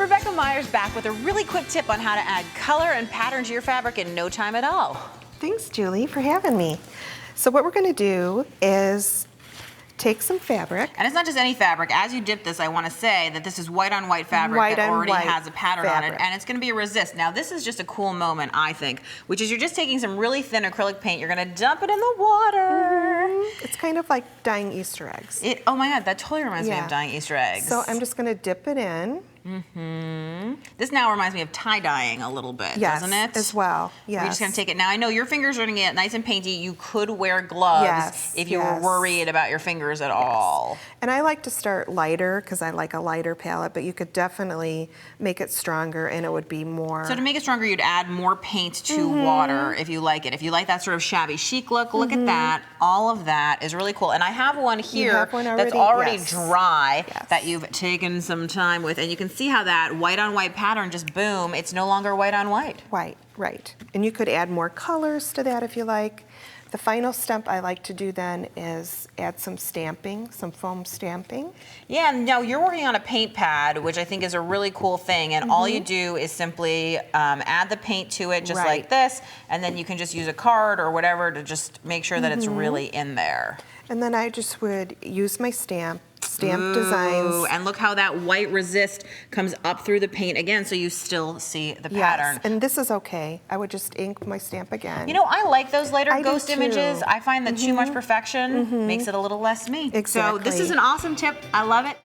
Rebekah Meier's back with a really quick tip on how to add color and pattern to your fabric in no time at all. Thanks, Julie, for having me. So what we're going to do is take some fabric. And it's not just any fabric. As you dip this, I want to say that this is white on white fabric that already has a pattern on it, and it's going to be a resist. Now, this is just a cool moment, I think, which is you're just taking some really thin acrylic paint, you're going to dump it in the water. It's kind of like dyeing Easter eggs. Oh my God, that totally reminds me of dyeing Easter eggs. So I'm just going to dip it in. This now reminds me of tie-dyeing a little bit, doesn't it? As well. Yes. We're just going to take it. Now, I know your fingers are going to get nice and painty. You could wear gloves if you were worried about your fingers at all. And I like to start lighter because I like a lighter palette, but you could definitely make it stronger and it would be more. So to make it stronger, you'd add more paint to water if you like it. If you like that sort of shabby chic look, look at that. All of that is really cool. And I have one here that's already dry that you've taken some time with. And you can see how that white on white pattern just boom, it's no longer white on white. Right. And you could add more colors to that if you like. The final step I like to do then is add some stamping, some foam stamping. Yeah, now you're working on a paint pad, which I think is a really cool thing, and all you do is simply add the paint to it just like this, and then you can just use a card or whatever to just make sure that it's really in there. And then I just would use my stamp designs. And look how that white resist comes up through the paint again, so you still see the pattern. And this is okay. I would just ink my stamp again. You know, I like those later ghost images. I find that too much perfection makes it a little less me. Exactly. So this is an awesome tip. I love it.